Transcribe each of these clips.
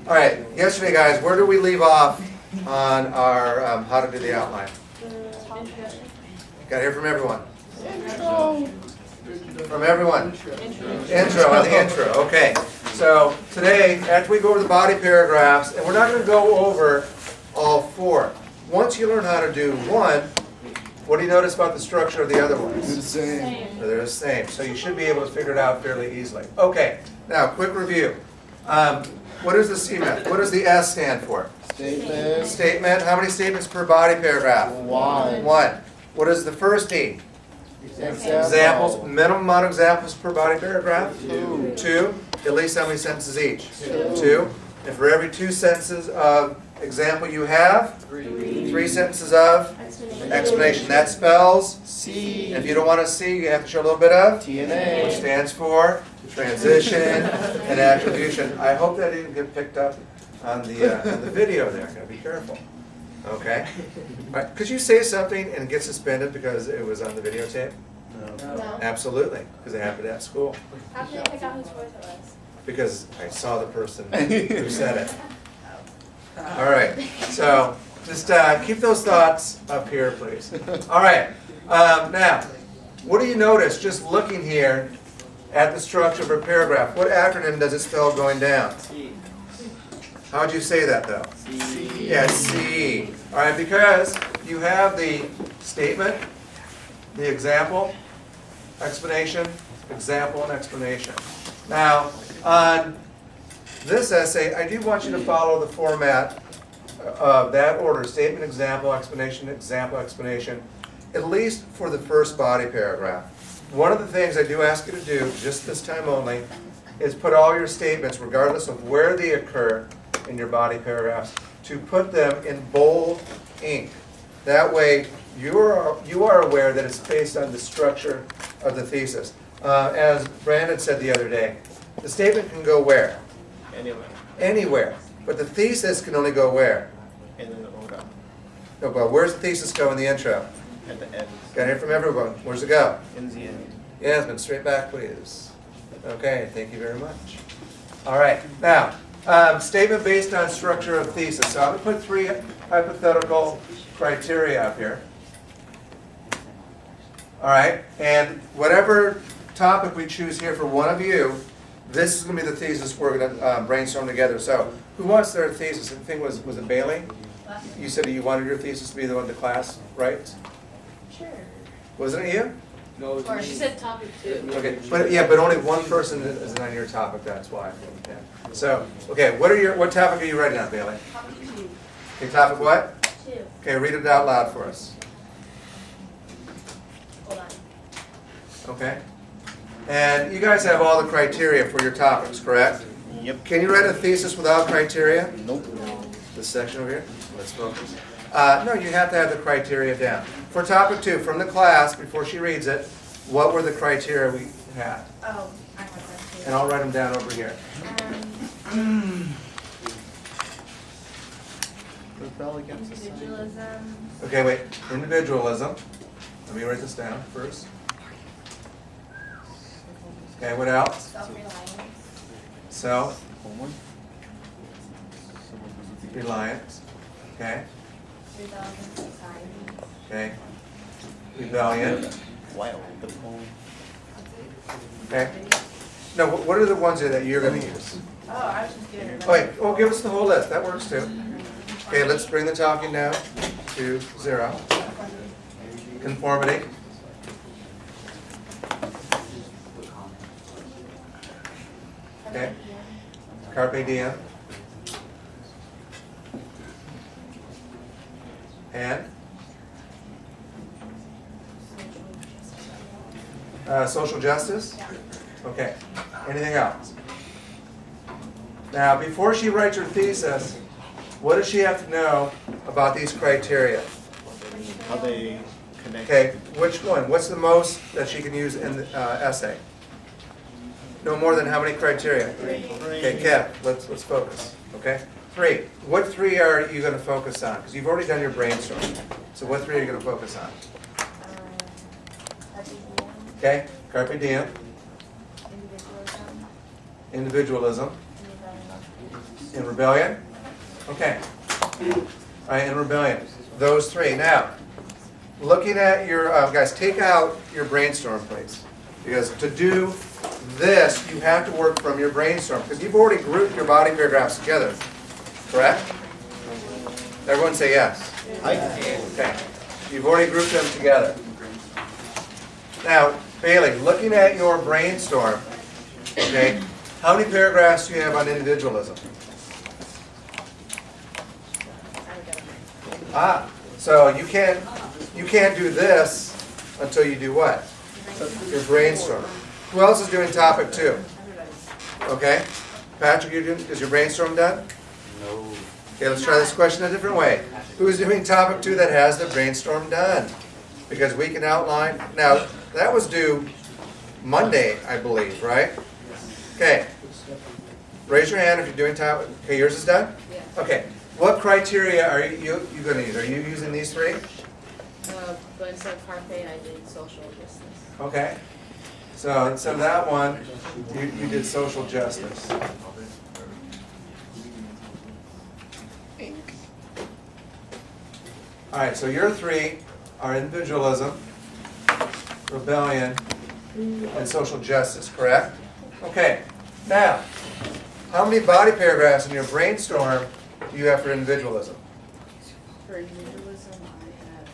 All right, yesterday, guys, where did we leave off on our how to do the outline? Got to hear from everyone. Intro. From everyone. Intro on the intro. Okay. So today, after we go over the body paragraphs, and we're not going to go over all four. Once you learn how to do one, what do you notice about the structure of the other ones? They're the same. They're the same. So you should be able to figure it out fairly easily. Okay. Now, quick review. What is the CMAT? What does the S stand for? Statement. Statement. How many statements per body paragraph? One. One. What does the first E? Examples. Minimum amount of examples per body paragraph? Two. Two. At least how many sentences each? Two. And for every 2 sentences of example you have, 3 sentences of explanation. That spells C. And if you don't want to see, you have to show a little bit of TNA. which stands for transition and attribution. I hope that didn't get picked up on the video there. Gotta be careful. Okay? All right. Could you say something and get suspended because it was on the videotape? No. Absolutely, because it happened at school. How can I pick out whose voice it was? Because I saw the person who said it. All right. So just keep those thoughts up here, please. All right. Now, what do you notice just looking here at the structure of a paragraph? What acronym does it spell going down? C. How would you say that, though? C. Yeah, C. All right, because you have the statement, the example, explanation, example, and explanation. Now, on this essay, I do want you to follow the format of that order: statement, example, explanation, example, explanation, at least for the first body paragraph. One of the things I do ask you to do, just this time only, is put all your statements, regardless of where they occur in your body paragraphs, to put them in bold ink. That way, you are aware that it's based on the structure of the thesis. As Brandon said the other day, the statement can go where? Anywhere. Anywhere. But the thesis can only go where? In the order. No, but where's the thesis go in the intro? At the end. Got to hear from everyone. Where's it go? In the end. Yasmin, straight back, please. Okay, thank you very much. All right, now, statement based on structure of thesis. So I'm going to put 3 hypothetical criteria up here. All right, and whatever topic we choose here for one of you, this is going to be the thesis we're going to brainstorm together. So who wants their thesis? I think was it Bailey? You said you wanted your thesis to be the one to class, right? Sure. Wasn't it you? No. Or she said topic 2. Okay, but only one person isn't on your topic. That's why. Yeah. So, okay, what topic are you writing on, Bailey? Topic 2. Okay, topic what? 2. Okay, read it out loud for us. Hold on. Okay. And you guys have all the criteria for your topics, correct? Yep. Can you write a thesis without criteria? Nope. This section over here. Let's focus. No, you have to have the criteria down. For topic 2, from the class, before she reads it, what were the criteria we had? Oh, I have that too. And I'll write them down over here. Rebel against society. Individualism. Okay, wait. Individualism. Let me write this down first. Okay, what else? Self-reliance. Self-reliance. Okay. Rebellion society. Okay. Rebellion. Wow. The poem. Okay. No, what are the ones that you're going to use? Oh, I was just giving her Oh, wait. Oh, give us the whole list. That works too. Okay, let's bring the talking down to 0. Conformity. Okay. Carpe diem. And social justice? Okay. Anything else? Now, before she writes her thesis, what does she have to know about these criteria? How they connect. Okay, which one? What's the most that she can use in the essay? No more than how many criteria? 3. Okay, Kev, let's focus. Okay? 3. What 3 are you going to focus on? Because you've already done your brainstorm. So what 3 are you going to focus on? Okay, carpe diem, Individualism. individualism, In rebellion? Okay. All right, in rebellion. Those three. Now, looking at your, guys, take out your brainstorm, please. Because to do this, you have to work from your brainstorm. Because you've already grouped your body paragraphs together. Correct? Everyone say yes. Okay. You've already grouped them together. Now, Bailey, looking at your brainstorm, okay, how many paragraphs do you have on individualism? So you can't do this until you do what? Your brainstorm. Who else is doing topic 2? Okay. Patrick, is your brainstorm done? No. Okay, let's try this question a different way. Who's doing topic 2 that has the brainstorm done? Because we can outline. Now, that was due Monday, I believe, right? Okay. Raise your hand if you're doing topic. Okay, yours is done? Yeah. Okay. What criteria are you going to use? Are you using these 3? But instead of parfait, I did social justice. Okay. So instead of that one, you did social justice. All right, so your 3 are individualism, rebellion, and social justice, correct? Okay. Now, how many body paragraphs in your brainstorm do you have for individualism? For individualism, I have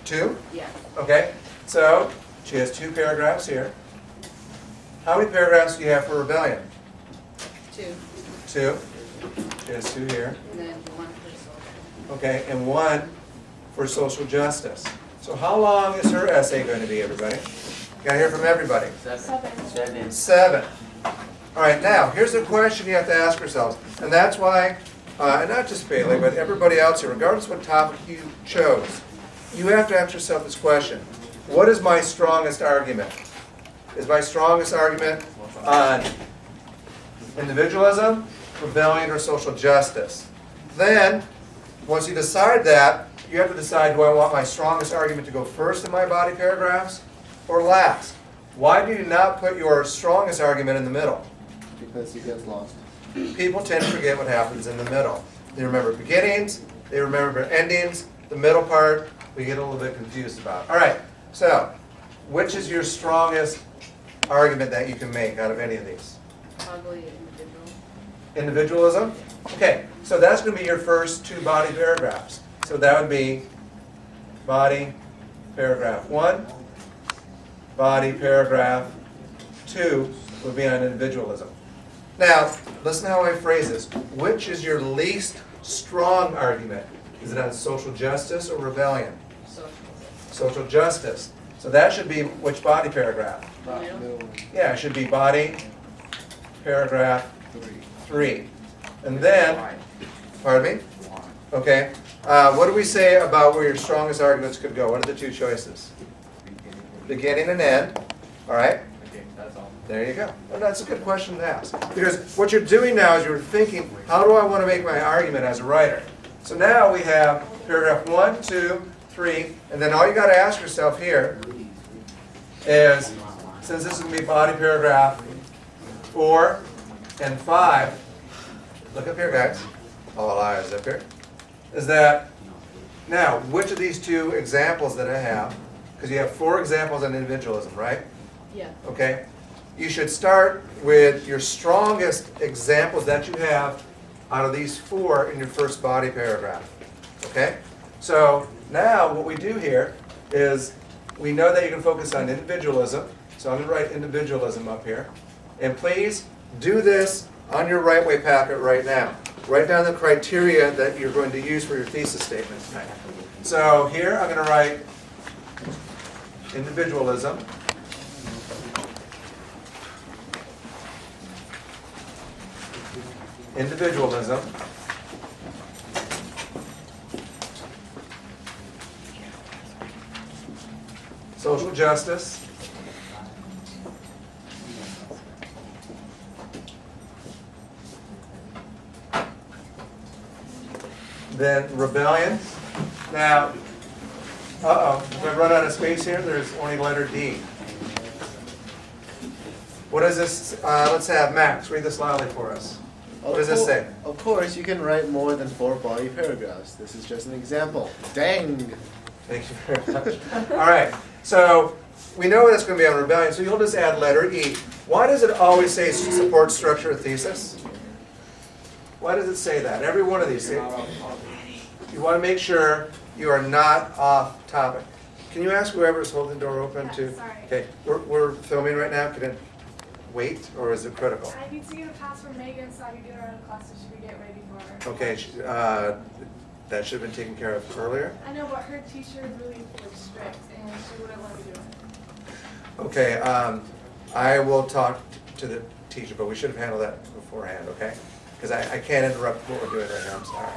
2. 2? Yeah. Okay. So she has 2 paragraphs here. How many paragraphs do you have for rebellion? 2. 2. She has 2 here. And then 1 for social. Okay, and 1 for social justice. So how long is her essay going to be, everybody? Got to hear from everybody. 7. 7. All right, now, here's the question you have to ask yourselves. And that's why, and not just Bailey, but everybody else here, regardless of what topic you chose, you have to ask yourself this question. What is my strongest argument? Is my strongest argument on individualism, rebellion, or social justice? Then, once you decide that, you have to decide, do I want my strongest argument to go first in my body paragraphs or last? Why do you not put your strongest argument in the middle? Because he gets lost. People tend to forget what happens in the middle. They remember beginnings, they remember endings, the middle part, we get a little bit confused about. All right, so which is your strongest argument that you can make out of any of these? Probably individual. Individualism? Okay, so that's going to be your first 2 body paragraphs. So that would be body paragraph 1, body paragraph 2 would be on individualism. Now, listen how I phrase this. Which is your least strong argument? Is it on social justice or rebellion? Social. Social justice. So that should be which body paragraph? Middle. Yeah, it should be body paragraph 3. And then, pardon me? Okay. What do we say about where your strongest arguments could go? What are the 2 choices? Beginning and end. All right? There you go. Well, that's a good question to ask. Because what you're doing now is you're thinking, how do I want to make my argument as a writer? So now we have paragraph 1, 2, 3, and then all you got to ask yourself here is, since this is going to be body paragraph 4 and 5, look up here, guys. All eyes up here. Is that, now, which of these 2 examples that I have, because you have 4 examples on individualism, right? Yeah. Okay? You should start with your strongest examples that you have out of these 4 in your first body paragraph. Okay? So now what we do here is we know that you can focus on individualism. So I'm going to write individualism up here. And please do this on your right way packet right now. Write down the criteria that you're going to use for your thesis statement tonight. So here I'm going to write individualism. Individualism. Social justice. Then rebellion. Now, if I run out of space here, there's only letter D. What is this? Let's have Max read this loudly for us. What does this say? Of course, you can write more than 4 body paragraphs. This is just an example. Dang! Thank you very much. All right, so we know that's going to be on rebellion, so you'll just add letter E. Why does it always say support structure of thesis? Why does it say that? Every one of these. You want to make sure you are not off topic. Can you ask whoever's holding the door open to? Sorry. Okay, we're filming right now. Can it wait, or is it critical? I need to get a pass from Megan so I can get her out of class so she can get ready for her. Okay, that should have been taken care of earlier. I know, but her teacher is really strict and she wouldn't let me do it. Okay, I will talk to the teacher, but we should have handled that beforehand, okay? Because I can't interrupt what we're doing right now, I'm sorry.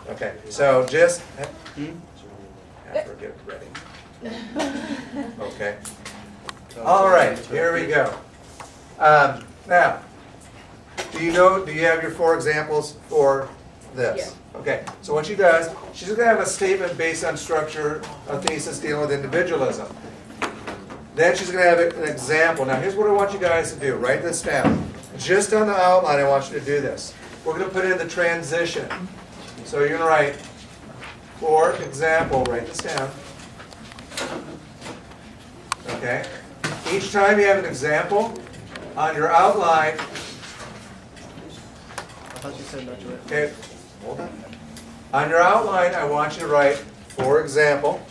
Okay, so just have her get ready. Okay. All right, here we go. Now, do you have your 4 examples for this? Okay, so what she does, she's going to have a statement based on structure, a thesis dealing with individualism. Then she's going to have an example. Now, here's what I want you guys to do. Write this down. Just on the outline, I want you to do this. We're going to put in the transition. So you're going to write, for example, write this down. Okay? Each time you have an example, on your outline, I thought you said not to write. okay, hold on. On your outline, I want you to write, for example,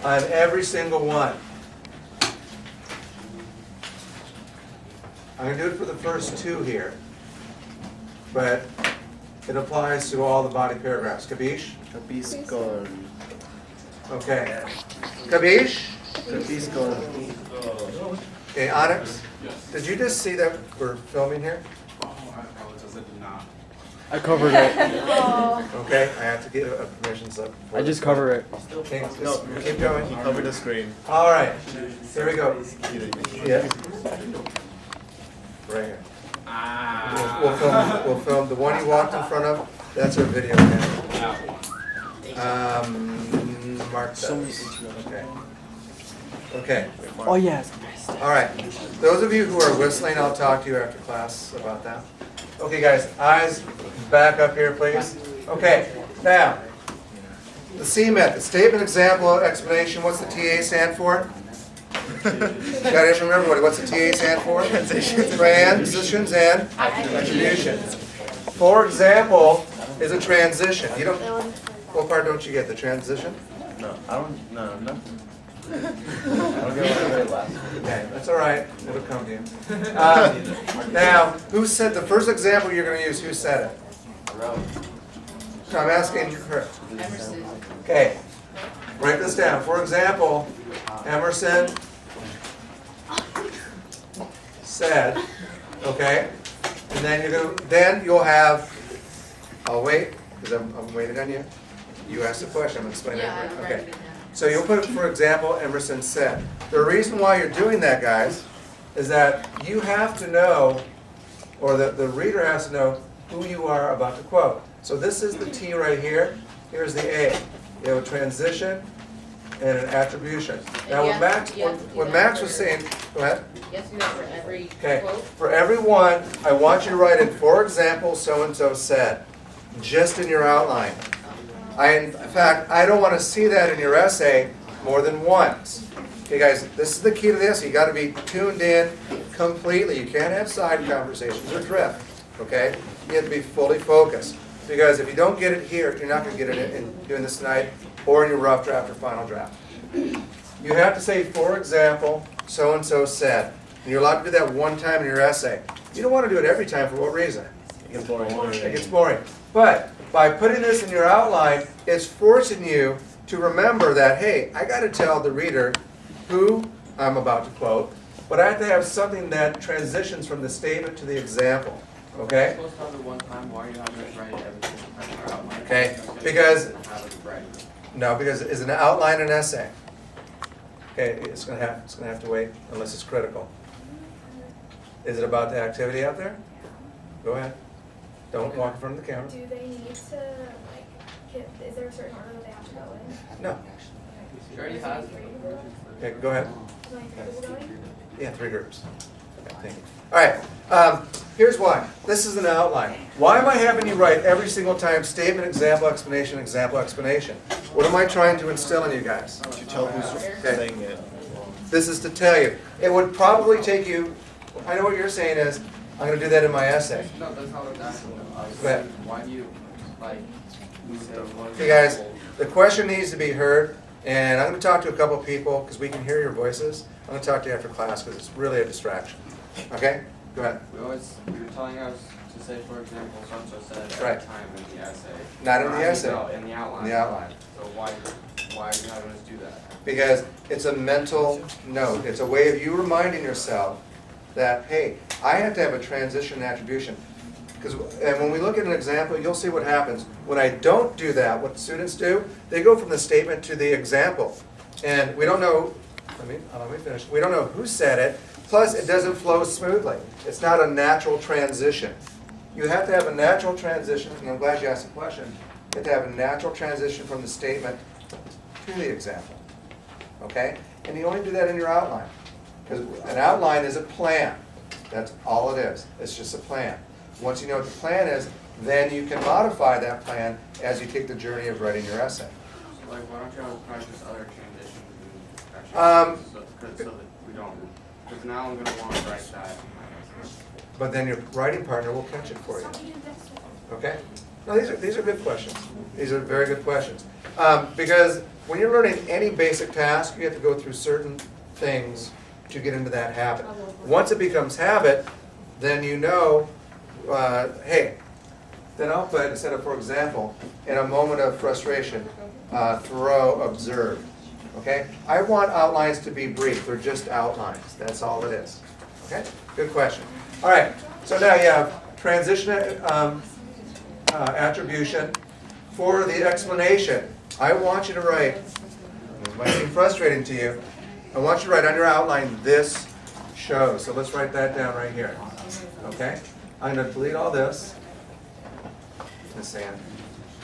on every single one. I'm going to do it for the first 2 here, but it applies to all the body paragraphs. Kabish? Kapiskon. Okay. Kabish? Kapiskon. Okay, Onyx? Yes. Did you just see that we're filming here? Oh, I apologize, I did not. I covered it. Okay, I have to get a permission slip. I just cover it. Okay, No, just keep going. He covered the screen. All right, here we go. He didn't. Yes? Right here. Ah. We'll film the one you walked in front of, that's our video camera. That one. Mark that. Okay. Okay, Oh yes. all right. Those of you who are whistling, I'll talk to you after class about that. Okay, guys, eyes back up here, please. Okay, now, the C method, statement, example, explanation, what's the TA stand for? You gotta remember what's the TA stand for? Transitions and attributions. For example is a transition. You don't, what part don't you get, the transition? No, I don't. No, nothing. I don't get what I read last week. Okay, that's all right, it'll come to you. Now, who said, the first example you're gonna use, who said it? So I'm asking her. Emerson. Okay, write this down. For example, Emerson said, okay, and then you'll have, I'll wait, because I'm waiting on you. You asked the question, I'm explaining Yeah, it. I'm Okay. writing it down. So you'll put, for example, Emerson said. The reason why you're doing that, guys, is that you have to know, or the reader has to know who you are about to quote. So this is the T right here. Here's the A. You have a transition and an attribution. Now, And what Max was saying, go ahead. Yes, you have for every Okay, quote. for every one, I want you to write in, for example, so-and-so said, just in your outline. In fact, I don't want to see that in your essay more than once. Okay, guys, this is the key to this. You got to be tuned in completely. You can't have side conversations or drift, okay? You have to be fully focused. Because if you don't get it here, you're not going to get it in doing this tonight or in your rough draft or final draft. You have to say, for example, so-and-so said. And you're allowed to do that one time in your essay. You don't want to do it every time. For what reason? It gets boring. It gets boring. But by putting this in your outline, it's forcing you to remember that, hey, I got to tell the reader who I'm about to quote, but I have to have something that transitions from the statement to the example. Okay? Supposed to have it one time, why are you having it write everything? Okay, because, Have it right. no, because is an outline an essay? Okay, it's gonna have to wait unless it's critical. Is it about the activity out there? Go ahead. Don't walk in front of the camera. Do they need to, like, is there a certain order that they have to go in? No. She already has. Okay, go ahead. Like, three people going? Yeah, 3 groups. Thank you. All right, here's why. This is an outline. Why am I having you write every single time statement, example, explanation, example, explanation? What am I trying to instill in you guys? To tell who's Okay. saying it. This is to tell you. It would probably take you, I know what you're saying is, I'm going to do that in my essay. No, that's not what I'm asking. Go ahead. Why do you, like, say one Okay, guys, example? the question needs to be heard, and I'm going to talk to a couple people because we can hear your voices. I'm going to talk to you after class because it's really a distraction. Okay? Go ahead. You're telling us to say, for example, so-and-so said every Right. time in the essay. Not in the Or, I mean, essay. No, in the outline. In the outline. So why are you having us do that? Because it's a mental note. It's a way of you reminding yourself that, hey, I have to have a transition and attribution. And when we look at an example, you'll see what happens. When I don't do that, what students do, they go from the statement to the example. And we don't know, let me finish. We don't know who said it, plus it doesn't flow smoothly. It's not a natural transition. You have to have a natural transition, and I'm glad you asked the question. You have to have a natural transition from the statement to the example. Okay? And you only do that in your outline. Because an outline is a plan. That's all it is. It's just a plan. Once you know what the plan is, then you can modify that plan as you take the journey of writing your essay. So, like, why don't you practice other transitions and so that we don't, because now I'm going to want to write that in my essay. But then your writing partner will catch it for you. Okay? No, these are good questions. These are very good questions. Because when you're learning any basic task, you have to go through certain things to get into that habit. Once it becomes habit, then you know, hey, then I'll put, instead of, for example, in a moment of frustration, Thoreau observed. Okay? I want outlines to be brief. They're just outlines. That's all it is. Okay? Good question. All right. So now you have transition attribution. For the explanation, I want you to write, it might seem frustrating to you, I want you to write on your outline, this shows. So let's write that down right here. Okay? I'm going to delete all this.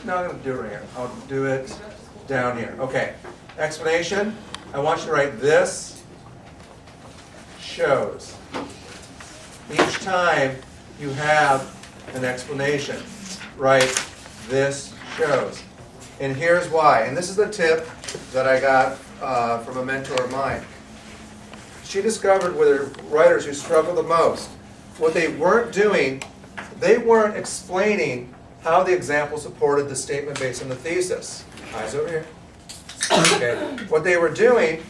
No, I'm going to do it right here. I'll do it down here. Okay. Explanation, I want you to write this shows. Each time you have an explanation, write this shows. And here's why. And this is the tip that I got from a mentor of mine. She discovered with the writers who struggle the most, what they weren't doing, they weren't explaining how the example supported the statement based on the thesis. Eyes over here. Okay. What they were doing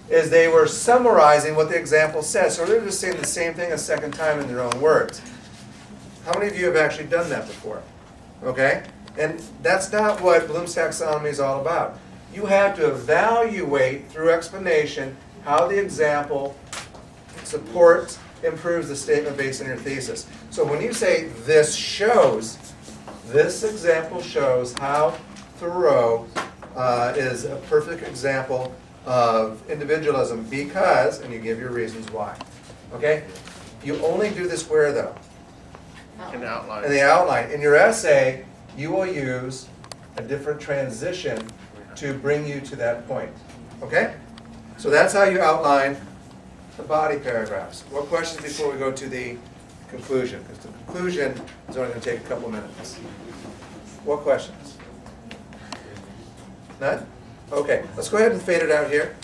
is they were summarizing what the example says. So they're just saying the same thing a second time in their own words. How many of you have actually done that before? Okay? And that's not what Bloom's taxonomy is all about. You have to evaluate through explanation how the example supports, improves the statement based on your thesis. So when you say this shows, this example shows how Thoreau is a perfect example of individualism because, and you give your reasons why. Okay? You only do this where though? In the outline. In the outline. In your essay, you will use a different transition to bring you to that point. Okay? So that's how you outline the body paragraphs. What questions before we go to the conclusion? Because the conclusion is only going to take a couple minutes. What questions? None? Okay, let's go ahead and fade it out here.